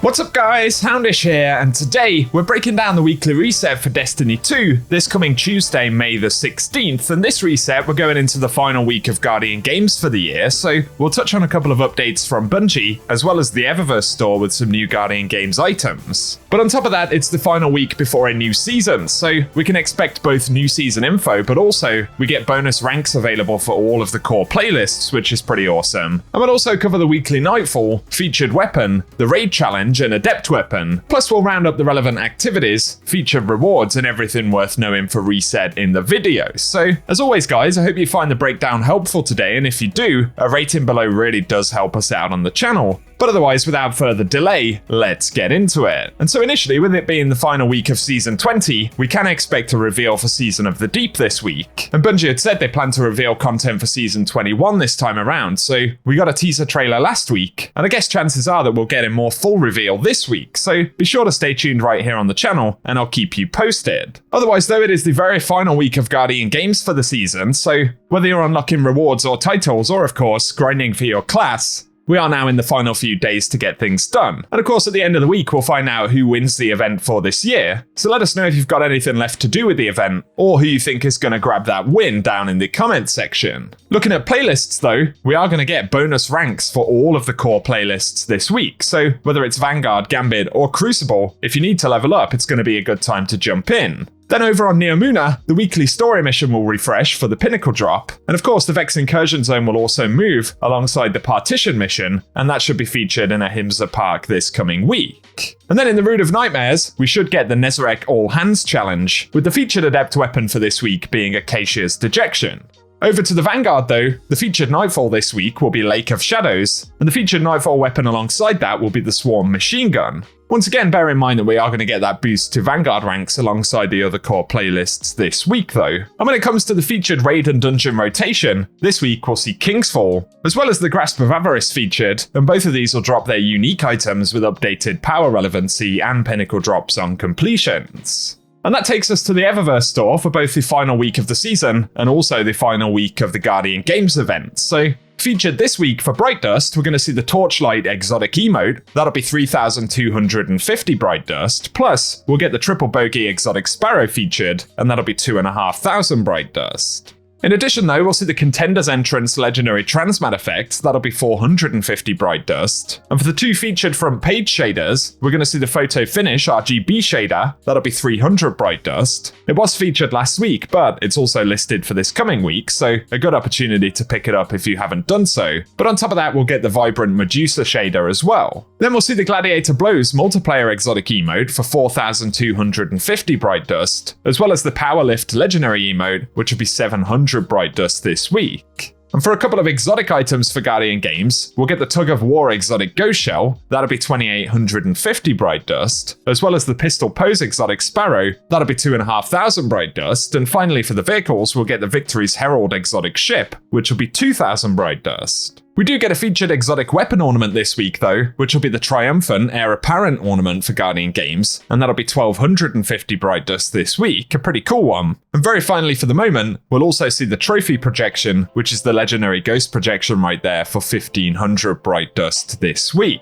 What's up guys, Houndish here, and today we're breaking down the weekly reset for Destiny 2 this coming Tuesday, May the 16th, and this reset we're going into the final week of Guardian Games for the year, so we'll touch on a couple of updates from Bungie, as well as the Eververse store with some new Guardian Games items. But on top of that, it's the final week before a new season, so we can expect both new season info, but also we get bonus ranks available for all of the core playlists, which is pretty awesome. And we'll also cover the weekly Nightfall, featured weapon, the raid challenge, and adept weapon. Plus we'll round up the relevant activities, featured rewards, and everything worth knowing for reset in the video. So as always guys, I hope you find the breakdown helpful today, and if you do, a rating below really does help us out on the channel. But otherwise, without further delay, let's get into it. And so initially, with it being the final week of Season 20, we can expect a reveal for Season of the Deep this week. And Bungie had said they plan to reveal content for Season 21 this time around, so we got a teaser trailer last week, and I guess chances are that we'll get a more full reveal this week, so be sure to stay tuned right here on the channel, and I'll keep you posted. Otherwise though, it is the very final week of Guardian Games for the season, so whether you're unlocking rewards or titles, or of course, grinding for your class, we are now in the final few days to get things done. And of course, at the end of the week, we'll find out who wins the event for this year. So let us know if you've got anything left to do with the event, or who you think is going to grab that win down in the comment section. Looking at playlists though, we are going to get bonus ranks for all of the core playlists this week. So whether it's Vanguard, Gambit, or Crucible, if you need to level up, it's going to be a good time to jump in. Then over on Neomuna, the weekly story mission will refresh for the Pinnacle drop, and of course the Vex Incursion Zone will also move alongside the Partition mission, and that should be featured in Ahimsa Park this coming week. And then in the Root of Nightmares, we should get the Nezarec All Hands challenge, with the featured adept weapon for this week being Acacia's Dejection. Over to the Vanguard though, the featured Nightfall this week will be Lake of Shadows, and the featured Nightfall weapon alongside that will be the Swarm Machine Gun. Once again, bear in mind that we are going to get that boost to Vanguard ranks alongside the other core playlists this week though. And when it comes to the featured raid and dungeon rotation, this week we'll see King's Fall, as well as the Grasp of Avarice featured, and both of these will drop their unique items with updated power relevancy and pinnacle drops on completions. And that takes us to the Eververse store for both the final week of the season and also the final week of the Guardian Games event. So featured this week for Bright Dust, we're going to see the Torchlight exotic emote. That'll be 3,250 Bright Dust. Plus, we'll get the Triple Bogey exotic Sparrow featured, and that'll be 2,500 Bright Dust. In addition though, we'll see the Contender's Entrance Legendary Transmat effect, that'll be 450 Bright Dust. And for the two featured front page shaders, we're going to see the Photo Finish RGB shader, that'll be 300 Bright Dust. It was featured last week, but it's also listed for this coming week, so a good opportunity to pick it up if you haven't done so. But on top of that, we'll get the Vibrant Medusa shader as well. Then we'll see the Gladiator Blows multiplayer exotic emote for 4,250 Bright Dust, as well as the Powerlift Legendary emote, which will be 700 Bright Dust this week. And for a couple of exotic items for Guardian Games, we'll get the Tug of War exotic Ghost Shell, that'll be 2,850 Bright Dust, as well as the Pistol Pose exotic Sparrow, that'll be 2,500 Bright Dust, and finally for the vehicles, we'll get the Victory's Herald exotic Ship, which will be 2,000 Bright Dust. We do get a featured exotic weapon ornament this week though, which will be the Triumphant Heir Apparent ornament for Guardian Games, and that'll be 1,250 Bright Dust this week, a pretty cool one. And very finally for the moment, we'll also see the Trophy Projection, which is the legendary Ghost Projection right there for 1,500 Bright Dust this week.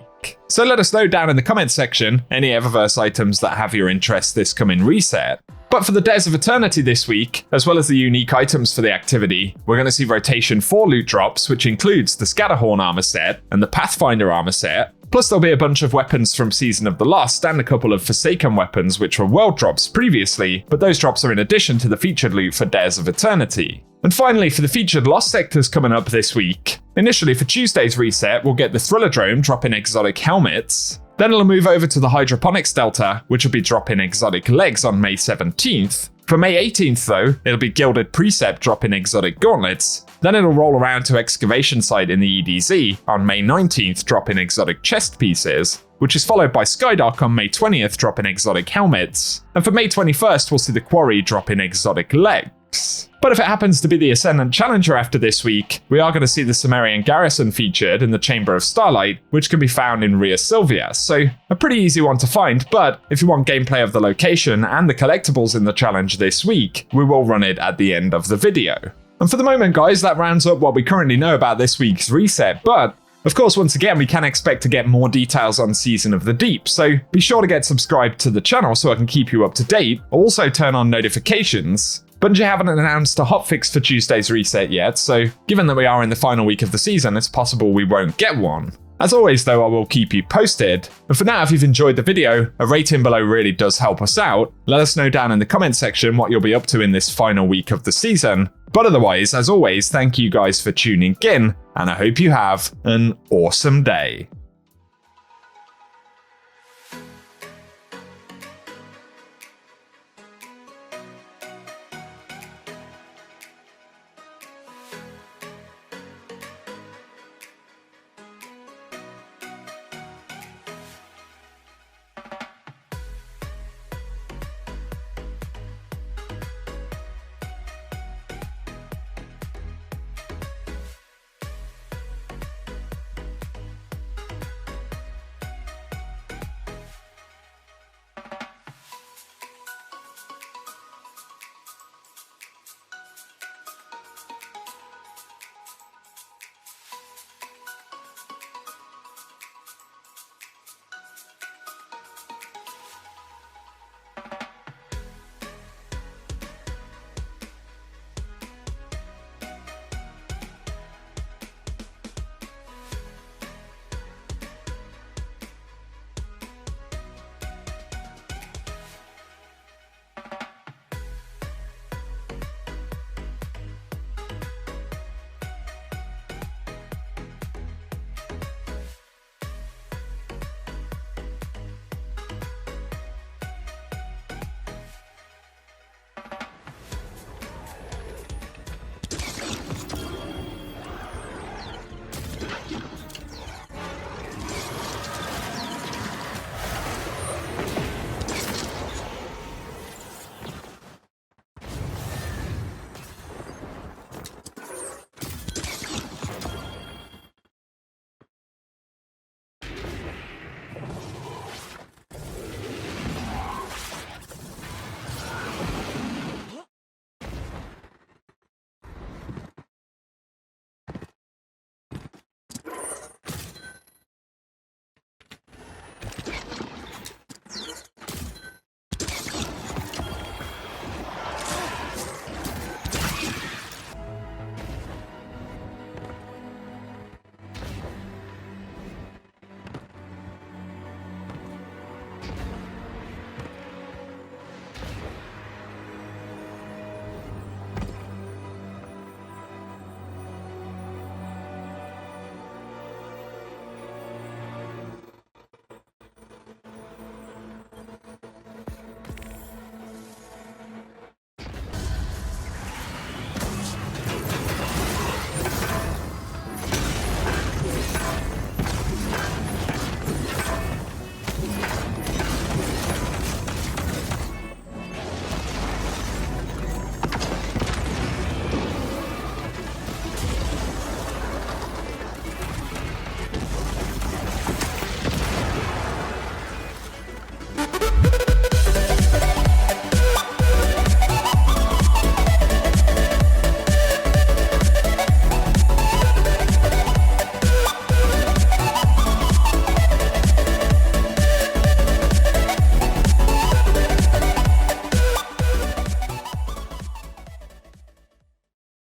So let us know down in the comments section any Eververse items that have your interest this coming reset. But for the Days of Eternity this week, as well as the unique items for the activity, we're going to see Rotation 4 loot drops, which includes the Scatterhorn armor set and the Pathfinder armor set. Plus there'll be a bunch of weapons from Season of the Lost and a couple of Forsaken weapons which were world drops previously, but those drops are in addition to the featured loot for Days of Eternity. And finally, for the featured Lost sectors coming up this week, initially for Tuesday's reset, we'll get the Thrilladrome dropping exotic helmets. Then it'll move over to the Hydroponics Delta, which will be dropping exotic legs on May 17th. For May 18th though, it'll be Gilded Precept dropping exotic gauntlets. Then it'll roll around to Excavation Site in the EDZ on May 19th dropping exotic chest pieces, which is followed by Skydock on May 20th dropping exotic helmets. And for May 21st, we'll see the Quarry dropping exotic legs. But if it happens to be the Ascendant Challenger after this week, we are going to see the Sumerian Garrison featured in the Chamber of Starlight, which can be found in Ria Silvia, so a pretty easy one to find, but if you want gameplay of the location and the collectibles in the challenge this week, we will run it at the end of the video. And for the moment guys, that rounds up what we currently know about this week's reset, but Of course, once again, we can expect to get more details on Season of the Deep, so be sure to get subscribed to the channel so I can keep you up to date. Also turn on notifications. Bungie haven't announced a hotfix for Tuesday's reset yet, so given that we are in the final week of the season, it's possible we won't get one. As always though, I will keep you posted. And for now, if you've enjoyed the video, a rating below really does help us out. Let us know down in the comment section what you'll be up to in this final week of the season. But otherwise, as always, thank you guys for tuning in, and I hope you have an awesome day.